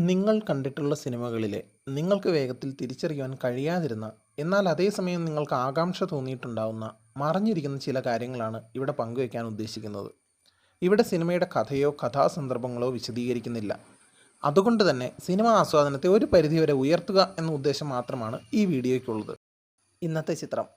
നിങ്ങൾ കണ്ടിട്ടുള്ള സിനിമകളിലെ നിങ്ങൾക്ക് വേഗത്തിൽ തിരിച്ചറിയുവാൻ കഴിയാതിരുന്ന, എന്നാൽ അതേസമയം നിങ്ങൾക്ക് ആകാംക്ഷ തോന്നിയിട്ടുണ്ടാവുന്ന മറഞ്ഞിരിക്കുന്ന ചില കാര്യങ്ങളാണ് ഇവിടെ പങ്കുവയ്ക്കാൻ ഉദ്ദേശിക്കുന്നത്. ഇവിടെ സിനിമയുടെ കഥയോ കഥാസന്ദർഭങ്ങളോ വിശദീകരിക്കുന്നില്ല. അതുകൊണ്ട് തന്നെ സിനിമാ ആസ്വാദനത്തെ ഒരു പരിധിവരെ ഉയർത്തുക എന്ന ഉദ്ദേശം മാത്രമാണ് ഈ വീഡിയോയ്ക്കുള്ളത്. ഇന്നത്തെ ചിത്രം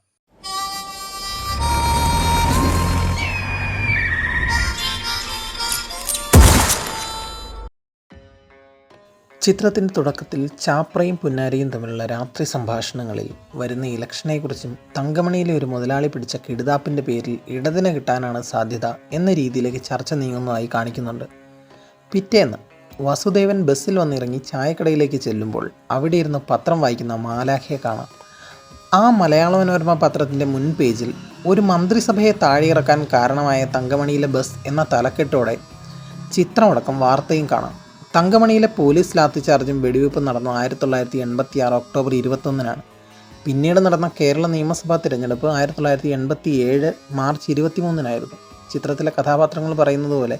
ചിത്രത്തിൻ്റെ തുടക്കത്തിൽ ചാപ്രയും പുന്നാരിയും തമ്മിലുള്ള രാത്രി സംഭാഷണങ്ങളിൽ വരുന്ന ഇലക്ഷനെക്കുറിച്ചും തങ്കമണിയിലെ ഒരു മുതലാളി പിടിച്ച കിടുതാപ്പിൻ്റെ പേരിൽ ഇടതിന് കിട്ടാനാണ് സാധ്യത എന്ന രീതിയിലേക്ക് ചർച്ച നീങ്ങുന്നതായി കാണിക്കുന്നുണ്ട്. പിറ്റേന്ന് വസുദേവൻ ബസ്സിൽ വന്നിറങ്ങി ചായക്കടയിലേക്ക് ചെല്ലുമ്പോൾ അവിടെ ഇരുന്ന് പത്രം വായിക്കുന്ന മാലാഖയെ കാണാം. ആ മലയാള മനോരമ പത്രത്തിൻ്റെ മുൻ പേജിൽ ഒരു മന്ത്രിസഭയെ താഴെയിറക്കാൻ കാരണമായ തങ്കമണിയിലെ ബസ് എന്ന തലക്കെട്ടോടെ ചിത്രമടക്കം വാർത്തയും കാണാം. തങ്കമണിയിലെ പോലീസ് ലാത്തിച്ചാർജും വെടിവയ്പ്പും നടന്ന 1986 ഒക്ടോബർ 21-നാണ്. പിന്നീട് നടന്ന കേരള നിയമസഭാ തിരഞ്ഞെടുപ്പ് 1987 മാർച്ച് 23-നായിരുന്നു. ചിത്രത്തിലെ കഥാപാത്രങ്ങൾ പറയുന്നത് പോലെ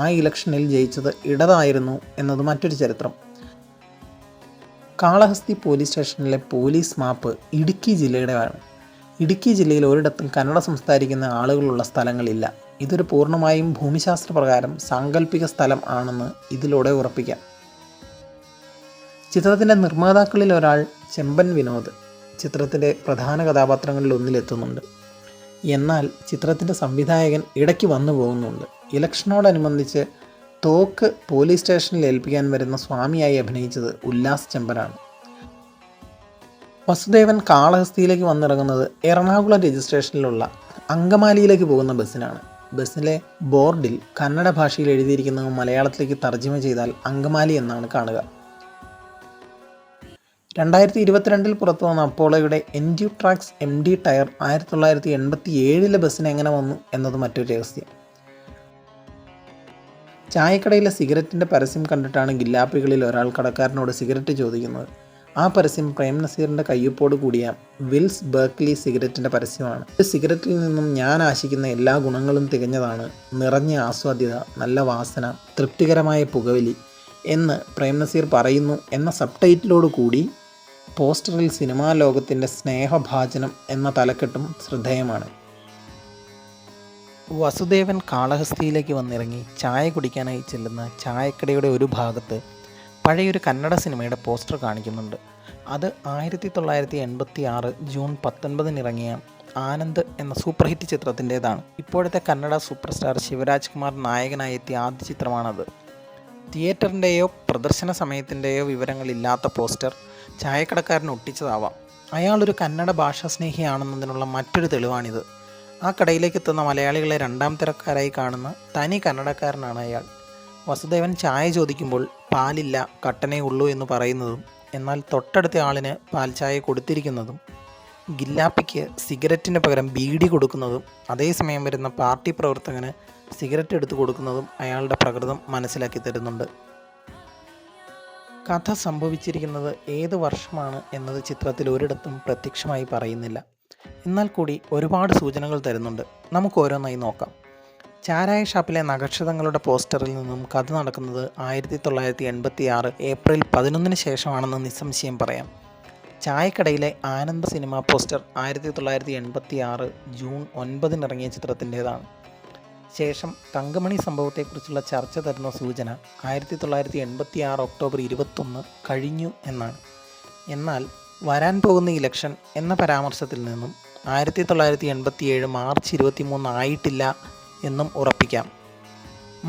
ആ ഇലക്ഷനിൽ ജയിച്ചത് ഇടതായിരുന്നു എന്നത് മറ്റൊരു ചരിത്രം. കാളഹസ്തി പോലീസ് സ്റ്റേഷനിലെ പോലീസ് മാപ്പ് ഇടുക്കി ജില്ലയുടെയാണ്. ഇടുക്കി ജില്ലയിൽ ഒരിടത്തും കന്നഡ സംസാരിക്കുന്ന ആളുകളുള്ള സ്ഥലങ്ങളില്ല. ഇതൊരു പൂർണ്ണമായും ഭൂമിശാസ്ത്രപ്രകാരം സാങ്കല്പിക സ്ഥലം ആണെന്ന് ഇതിലൂടെ ഉറപ്പിക്കാം. ചിത്രത്തിൻ്റെ നിർമ്മാതാക്കളിൽ ഒരാൾ ചെമ്പൻ വിനോദ് ചിത്രത്തിൻ്റെ പ്രധാന കഥാപാത്രങ്ങളിൽ ഒന്നിലെത്തുന്നുണ്ട്. എന്നാൽ ചിത്രത്തിൻ്റെ സംവിധായകൻ ഇടയ്ക്ക് വന്നു പോകുന്നുണ്ട്. ഇലക്ഷനോടനുബന്ധിച്ച് തോക്ക് പോലീസ് സ്റ്റേഷനിൽ ഏൽപ്പിക്കാൻ വരുന്ന സ്വാമിയായി അഭിനയിച്ചത് ഉല്ലാസ് ചെമ്പനാണ്. വസുദേവൻ കാളഹസ്തിയിലേക്ക് വന്നിറങ്ങുന്നത് എറണാകുളം രജിസ്ട്രേഷനിലുള്ള അങ്കമാലിയിലേക്ക് പോകുന്ന ബസ്സിനാണ്. ബസ്സിലെ ബോർഡിൽ കന്നഡ ഭാഷയിൽ എഴുതിയിരിക്കുന്നത് മലയാളത്തിലേക്ക് തർജ്ജമ ചെയ്താൽ അങ്കമാലി എന്നാണ് കാണുക. 2022 പുറത്തു വന്ന അപ്പോളോയുടെ എൻഡ്യൂട്രാക്സ് MD ടയർ 1987 ബസ്സിന് എങ്ങനെ വന്നു എന്നത് മറ്റൊരു രഹസ്യം. ചായക്കടയിലെ സിഗരറ്റിൻ്റെ പരസ്യം കണ്ടിട്ടാണ് ഗില്ലാപ്പികളിൽ ഒരാൾ കടക്കാരനോട് സിഗരറ്റ് ചോദിക്കുന്നത്. ആ പരസ്യം പ്രേം നസീറിൻ്റെ കയ്യൊപ്പോട് കൂടിയ വിൽസ് ബർക്ക്ലി സിഗരറ്റിൻ്റെ പരസ്യമാണ്. ഒരു സിഗരറ്റിൽ നിന്നും ഞാൻ ആശിക്കുന്ന എല്ലാ ഗുണങ്ങളും തികഞ്ഞതാണ്: നിറഞ്ഞ ആസ്വാദ്യത, നല്ല വാസന, തൃപ്തികരമായ പുകവലി എന്ന് പ്രേം നസീർ പറയുന്നു എന്ന സബ് ടൈറ്റിലോട് കൂടി പോസ്റ്ററിൽ സിനിമാ ലോകത്തിൻ്റെ സ്നേഹഭാജനം എന്ന തലക്കെട്ടും ശ്രദ്ധേയമാണ്. വസുദേവൻ കാളഹസ്തിയിലേക്ക് വന്നിറങ്ങി ചായ കുടിക്കാനായി ചെല്ലുന്ന ചായക്കടയുടെ ഒരു ഭാഗത്ത് പഴയൊരു കന്നഡ സിനിമയുടെ പോസ്റ്റർ കാണിക്കുന്നുണ്ട്. അത് 1986 ജൂൺ 19 ഇറങ്ങിയ ആനന്ദ് എന്ന സൂപ്പർ ഹിറ്റ് ചിത്രത്തിൻ്റേതാണ്. ഇപ്പോഴത്തെ കന്നഡ സൂപ്പർ സ്റ്റാർ ശിവരാജ് കുമാർ നായകനായി എത്തിയ ആദ്യ ചിത്രമാണത്. തിയേറ്ററിൻ്റെയോ പ്രദർശന സമയത്തിൻ്റെയോ വിവരങ്ങളില്ലാത്ത പോസ്റ്റർ ചായക്കടക്കാരൻ ഒട്ടിച്ചതാവാം. അയാളൊരു കന്നഡ ഭാഷാസ്നേഹിയാണെന്നതിനുള്ള മറ്റൊരു തെളിവാണിത്. ആ കടയിലേക്ക് എത്തുന്ന മലയാളികളെ രണ്ടാം തരക്കാരായി കാണുന്ന തനി കന്നഡക്കാരനാണ് അയാൾ. വസുദേവൻ ചായ ചോദിക്കുമ്പോൾ പാലില്ല, കട്ടനേ ഉള്ളൂ എന്ന് പറയുന്നതും എന്നാൽ തൊട്ടടുത്ത ആളിന് പാൽ ചായ കൊടുത്തിരിക്കുന്നതും, ഗില്ലാപ്പിക്ക് സിഗരറ്റിന് പകരം ബീഡി കൊടുക്കുന്നതും, അതേസമയം വരുന്ന പാർട്ടി പ്രവർത്തകന് സിഗരറ്റ് എടുത്തു കൊടുക്കുന്നതും അയാളുടെ പ്രകൃതം മനസ്സിലാക്കി തരുന്നുണ്ട്. കഥ സംഭവിച്ചിരിക്കുന്നത് ഏത് വർഷമാണ് എന്നത് ചിത്രത്തിൽ ഒരിടത്തും പ്രത്യക്ഷമായി പറയുന്നില്ല. എന്നാൽ കൂടി ഒരുപാട് സൂചനകൾ തരുന്നുണ്ട്. നമുക്ക് ഓരോന്നായി നോക്കാം. ചാരായ ഷാപ്പിലെ നക്ഷത്രങ്ങളുടെ പോസ്റ്ററിൽ നിന്നും കഥ നടക്കുന്നത് 1986 ഏപ്രിൽ 11 ശേഷമാണെന്ന് നിസ്സംശയം പറയാം. ചായക്കടയിലെ ആനന്ദ സിനിമ പോസ്റ്റർ 1986 ജൂൺ 9 ഇറങ്ങിയ ചിത്രത്തിൻ്റേതാണ്. ശേഷം തങ്കമണി സംഭവത്തെക്കുറിച്ചുള്ള ചർച്ച തരുന്ന സൂചന 1986 ഒക്ടോബർ 21 കഴിഞ്ഞു എന്നാണ്. എന്നാൽ വരാൻ പോകുന്ന ഇലക്ഷൻ എന്ന പരാമർശത്തിൽ നിന്നും 1987 മാർച്ച് 23 ആയിട്ടില്ല എന്നും ഉറപ്പിക്കാം.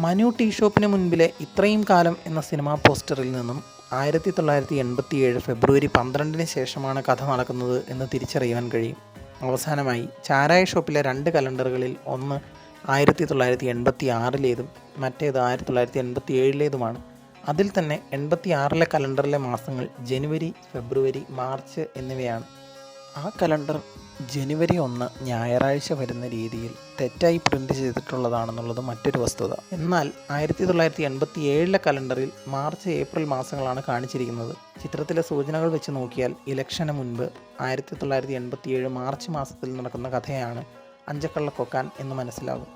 മനു ടീ ഷോപ്പിന് മുൻപിലെ ഇത്രയും കാലം എന്ന സിനിമാ പോസ്റ്ററിൽ നിന്നും 1987 ഫെബ്രുവരി 12 ശേഷമാണ് കഥ നടക്കുന്നത് എന്ന് തിരിച്ചറിയാൻ കഴിയും. അവസാനമായി ചാരായ ഷോപ്പിലെ 2 കലണ്ടറുകളിൽ ഒന്ന് 1986-ലേതും മറ്റേത് 1987-ലേതുമാണ്. അതിൽ തന്നെ 86-ലെ കലണ്ടറിലെ മാസങ്ങൾ ജനുവരി, ഫെബ്രുവരി, മാർച്ച് എന്നിവയാണ്. ആ കലണ്ടർ ജനുവരി 1 ഞായറാഴ്ച വരുന്ന രീതിയിൽ തെറ്റായി പ്രിൻ്റ് ചെയ്തിട്ടുള്ളതാണെന്നുള്ളത് മറ്റൊരു വസ്തുത. എന്നാൽ 1987-ലെ കലണ്ടറിൽ മാർച്ച്, ഏപ്രിൽ മാസങ്ങളാണ് കാണിച്ചിരിക്കുന്നത്. ചിത്രത്തിലെ സൂചനകൾ വെച്ച് നോക്കിയാൽ ഇലക്ഷന് മുൻപ് 1987 മാർച്ച് മാസത്തിൽ നടക്കുന്ന കഥയാണ് അഞ്ചക്കള്ളക്കൊക്കാൻ എന്ന് മനസ്സിലാകും.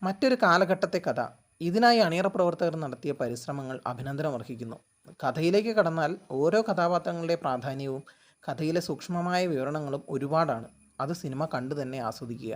മറ്റൊരു കാലഘട്ടത്തെ കഥ ഇതിനായി അണിയറ പ്രവർത്തകർ നടത്തിയ പരിശ്രമങ്ങൾ അഭിനന്ദനമർഹിക്കുന്നു. കഥയിലേക്ക് കടന്നാൽ ഓരോ കഥാപാത്രങ്ങളുടെ പ്രാധാന്യവും കഥയിലെ സൂക്ഷ്മമായ വിവരണങ്ങളും ഒരുപാടാണ്. അത് സിനിമ കണ്ടു തന്നെ ആസ്വദിക്കുക.